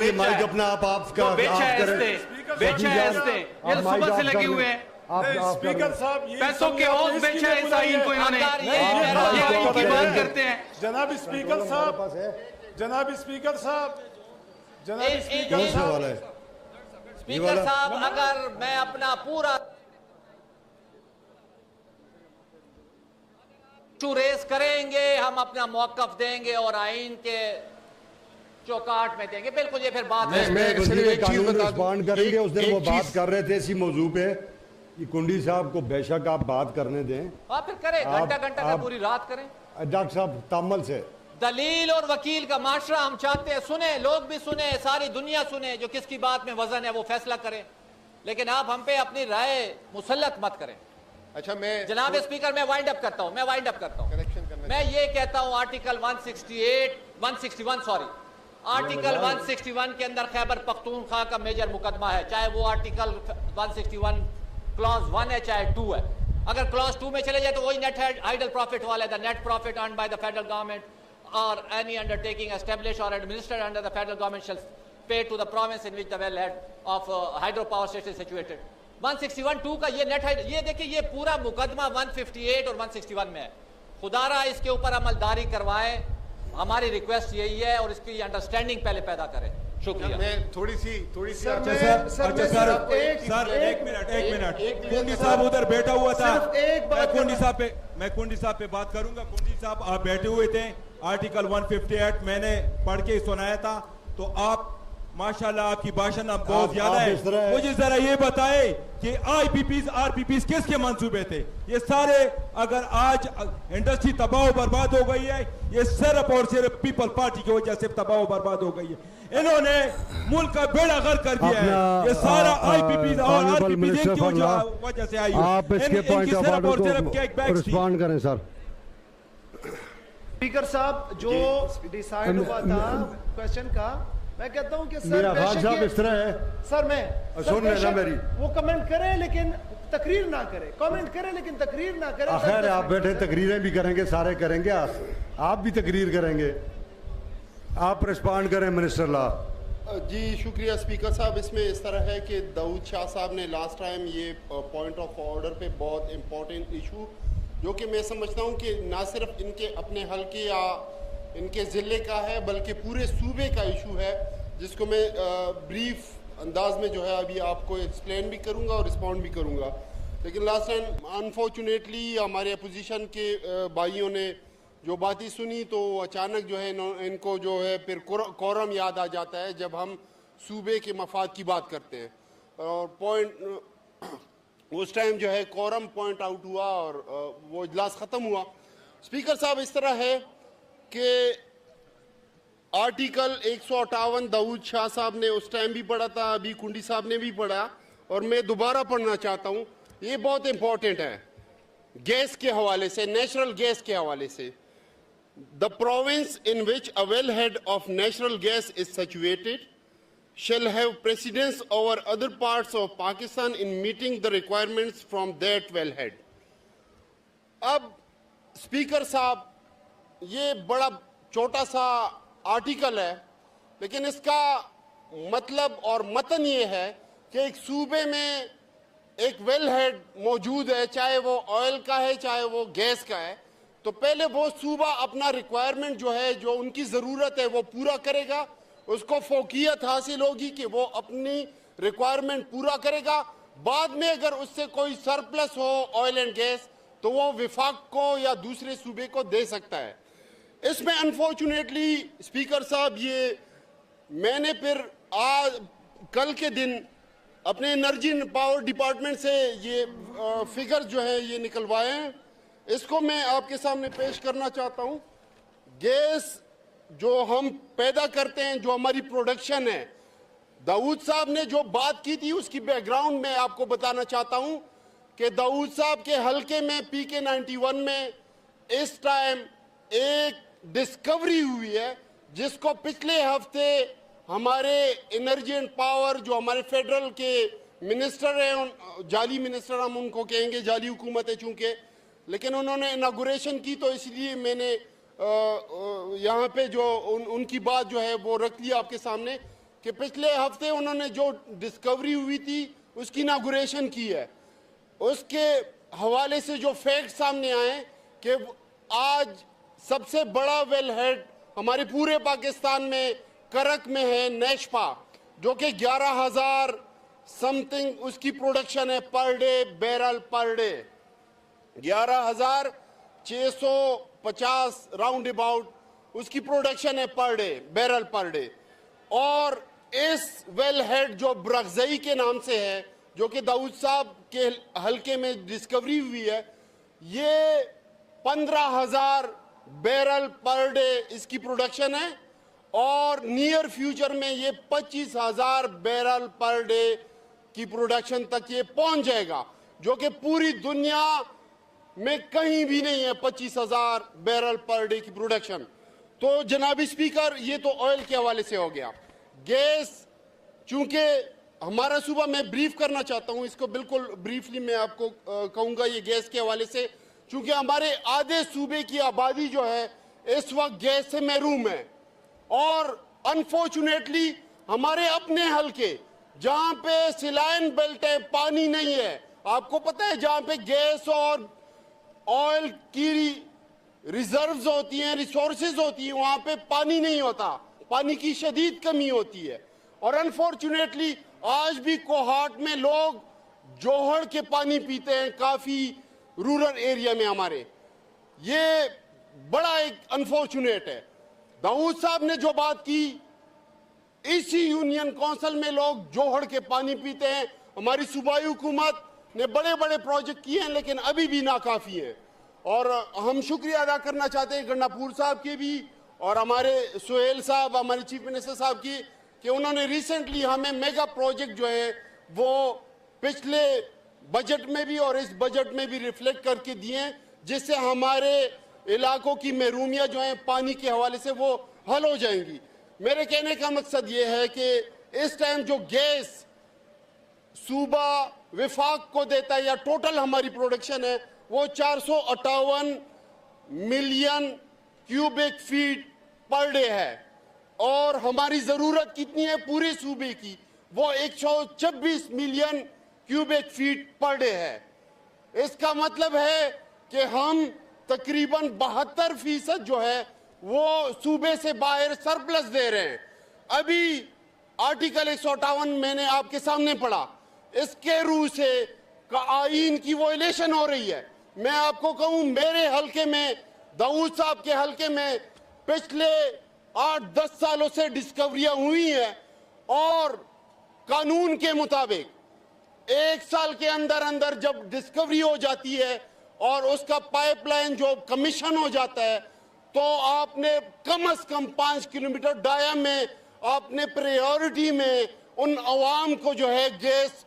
ये माइक अपना आप बेचा है इसने, ये तो सुबह से लगे हुए हैं। स्पीकर साहब, पैसों के हौज बेचा है इस आइन को इन्होंने, ये आइन की बात करते हैं। जनाब स्पीकर साहब, जनाब स्पीकर साहब, जनाब स्पीकर साहब, अगर मैं अपना पूरा रेस करेंगे, हम अपना मौकफ देंगे और आइन के चौकाट में देंगे, बिल्कुल ये फिर बात है। रिस्पॉन्ड करेंगे। उस दिन वो बात कर रहे थे इसी मौजू पे कि कुंडी साहब को बेशक आप बात करने दें। हाँ फिर करें, घंटा घंटा का पूरी रात करें। डॉक्टर साहब तामल से दलील और वकील का माशरा हम चाहते हैं, सुने, लोग भी सुने, सारी दुनिया सुने, जो किसकी बात में वजन है वो फैसला करें, लेकिन आप हम पे अपनी राय मुसल्लत मत करें। अच्छा, मैं जनाब स्पीकर, मैं वाइंड अप करता हूं, मैं ये कहता हूं आर्टिकल 161 सॉरी, आर्टिकल 161 के अंदर खैबर पख्तूनख्वा का मेजर मुकदमा है, चाहे वो आर्टिकल 161 क्लॉज 1 है चाहे 2 है। अगर क्लॉज 2 में चले जाए तो वही नेट आइडल प्रॉफिट वाला है, the net profit earned by the federal government और एनी अंडरटेकिंग एस्टैब्लिश्ड और administered under the federal government shall pay to the province in which the well head of hydro power station situated. 161(2) का ये net hide, ये देखिए ये पूरा मुकदमा 158 और 161 में है। खुदारा इसके ऊपर अमलदारी करवाएं, हमारी रिक्वेस्ट यही है, और इसकी अंडरस्टैंडिंग पहले पैदा करें। शुक्रिया। मैं थोड़ी सी एक मिनट कुंडी साहब उधर बैठा हुआ था, मैं कुंडी साहब पे बात करूंगा। कुंडी साहब आप बैठे हुए थे, आर्टिकल 158 मैंने पढ़ के सुनाया था, तो आप माशाल्लाह आपकी भाषण अब बहुत ज्यादा है। मुझे जरा ये बताए कि आईपीपीज आरपीपीज किसके मंसूबे थे? ये सारे, अगर आज इंडस्ट्री तबाह बर्बाद हो गई है, ये सिर्फ और सिर्फ पीपल पार्टी की वजह से तबाह बर्बाद हो गई है। इन्होंने मुल्क का बेड़ा गर्क कर दिया है। ये सारा आईपीपीज और आरपीपीज की वजह से आई है। आप इसके पॉइंट ऑफ ऑर्डर को रिस्पॉन्ड करें सर। स्पीकर साहब, जो डिसाइड हुआ था क्वेश्चन का, मैं कहता हूं कि सर साहब इस तरह है सर, मैं सुन लेना मेरी, वो कमेंट करे लेकिन तकरीर ना करे, कमेंट करे लेकिन तकरीर ना करे। खैर आप बैठे तकरीरें भी करेंगे, सारे करेंगे, आप भी तकरीर करेंगे, आप रिस्पॉन्ड करें मिनिस्टर ला। जी शुक्रिया स्पीकर साहब। इसमें इस तरह है कि दाऊद शाह साहब ने लास्ट टाइम ये पॉइंट ऑफ ऑर्डर पे बहुत इंपॉर्टेंट इशू, जो कि मैं समझता हूँ कि ना सिर्फ इनके अपने हल्के या इनके ज़िले का है बल्कि पूरे सूबे का इशू है, जिसको मैं ब्रीफ अंदाज में जो है अभी आपको एक्सप्लेन भी करूँगा और रिस्पॉन्ड भी करूँगा। लेकिन लास्ट टाइम अनफॉर्चुनेटली हमारे अपोजिशन के भाइयों ने जो बातें सुनी, तो अचानक जो है इनको जो है फिर कोरम याद आ जाता है जब हम सूबे के मफाद की बात करते हैं, और पॉइंट उस टाइम जो है कोरम पॉइंट आउट हुआ और वो इजलास ख़त्म हुआ। स्पीकर साहब, इस तरह है कि आर्टिकल 158 दाऊद शाह साहब ने उस टाइम भी पढ़ा था, अभी कुंडी साहब ने भी पढ़ा, और मैं दोबारा पढ़ना चाहता हूँ। ये बहुत इंपॉर्टेंट है गैस के हवाले से, नेचुरल गैस के हवाले से। The province in which a well head of natural gas is situated shall have precedence over other parts of Pakistan in meeting the requirements from that wellhead। अब speaker साहब, ये बड़ा छोटा सा आर्टिकल है, लेकिन इसका मतलब और मतन ये है कि एक सूबे में एक वेलहेड मौजूद है, चाहे वो ऑयल का है चाहे वो गैस का है, तो पहले वो सूबा अपना रिक्वायरमेंट जो है, जो उनकी ज़रूरत है वो पूरा करेगा, उसको फोकियत हासिल होगी कि वो अपनी रिक्वायरमेंट पूरा करेगा। बाद में अगर उससे कोई सरप्लस हो ऑयल एंड गैस, तो वो विफाक को या दूसरे सूबे को दे सकता है। इसमें अनफॉर्चुनेटली स्पीकर साहब, ये मैंने फिर आज कल के दिन अपने एनर्जी एंड पावर डिपार्टमेंट से ये फिगर जो है ये निकलवाए हैं, इसको मैं आपके सामने पेश करना चाहता हूँ। गैस जो हम पैदा करते हैं, जो हमारी प्रोडक्शन है, दाऊद साहब ने जो बात की थी उसकी बैकग्राउंड में आपको बताना चाहता हूं कि दाऊद साहब के हलके में PK 91 में इस टाइम एक डिस्कवरी हुई है, जिसको पिछले हफ्ते हमारे एनर्जी एंड पावर जो हमारे फेडरल के मिनिस्टर हैं, जाली मिनिस्टर हम उनको कहेंगे, जाली हुकूमत है चूंकि, लेकिन उन्होंने इनागुरेशन की तो इसलिए मैंने यहाँ पे जो उनकी बात जो है वो रख लिया आपके सामने कि पिछले हफ्ते उन्होंने जो डिस्कवरी हुई थी उसकी इनॉग्रेशन की है। उसके हवाले से जो फैक्ट सामने आए कि आज सबसे बड़ा वेल हेड हमारे पूरे पाकिस्तान में करक में है नेशपा, जो कि 11,000 समथिंग उसकी प्रोडक्शन है per day, barrel per day 11,650 round about उसकी प्रोडक्शन है per day, barrel per day. और इस वेल हेड जो ब्रगजई के नाम से है, जो कि दाऊद साहब के हलके में डिस्कवरी हुई है, ये 15,000 बैरल पर डे इसकी प्रोडक्शन है और नियर फ्यूचर में ये 25,000 बैरल पर डे की प्रोडक्शन तक ये पहुंच जाएगा, जो कि पूरी दुनिया में कहीं भी नहीं है 25,000 बैरल पर डे की प्रोडक्शन। तो जनाबी स्पीकर, ये तो ऑयल के हवाले से हो गया। गैस, चूंकि हमारा सूबा, मैं ब्रीफ करना चाहता हूं इसको, बिल्कुल ब्रीफली मैं आपको कहूंगा ये गैस के हवाले से, चूंकि हमारे आधे सूबे की आबादी जो है इस वक्त गैस से महरूम है और अनफॉर्चुनेटली हमारे अपने हलके जहां पे सिलाइन बेल्ट है, पानी नहीं है। आपको पता है जहां पे गैस और ऑयल की रिजर्व्स होती हैं, रिसोर्सेज होती हैं, वहां पे पानी नहीं होता, पानी की शदीद कमी होती है। और अनफॉर्चुनेटली आज भी कोहाट में लोग जोहड़ के पानी पीते हैं, काफी रूरल एरिया में हमारे। ये बड़ा एक अनफॉर्चुनेट है। दाऊद साहब ने जो बात की, इसी यूनियन काउंसिल में लोग जोहड़ के पानी पीते हैं। हमारी सूबाई हुकूमत ने बड़े बड़े प्रोजेक्ट किए हैं लेकिन अभी भी नाकाफी है। और हम शुक्रिया अदा करना चाहते हैं गंडापुर साहब के भी और हमारे सुहेल साहब, हमारे चीफ मिनिस्टर साहब की, कि उन्होंने रिसेंटली हमें मेगा प्रोजेक्ट जो है वो पिछले बजट में भी और इस बजट में भी रिफ्लेक्ट करके दिए, जिससे हमारे इलाकों की महरूमियां जो है पानी के हवाले से वो हल हो जाएंगी। मेरे कहने का मकसद ये है कि इस टाइम जो गैस सूबा विफाक को देता है या टोटल हमारी प्रोडक्शन है वो 458 million cubic feet per day है और हमारी जरूरत कितनी है पूरे सूबे की, वो 126 million cubic feet per day है। इसका मतलब है कि हम तकरीबन 72% जो है वो सूबे से बाहर सरप्लस दे रहे हैं। अभी आर्टिकल 158 मैंने आपके सामने पढ़ा, इसके रूह से आईन की वोलेशन हो रही है। मैं आपको कहूं, मेरे हलके में, दाऊद साहब के हलके में पिछले 8-10 सालों से डिस्कवरियां हुई हैं और कानून के मुताबिक 1 साल के अंदर अंदर जब डिस्कवरी हो जाती है और उसका पाइपलाइन जो कमीशन हो जाता है, तो आपने कम से कम 5 किलोमीटर डाया में आपने प्रायोरिटी में उन अवाम को जो है गैस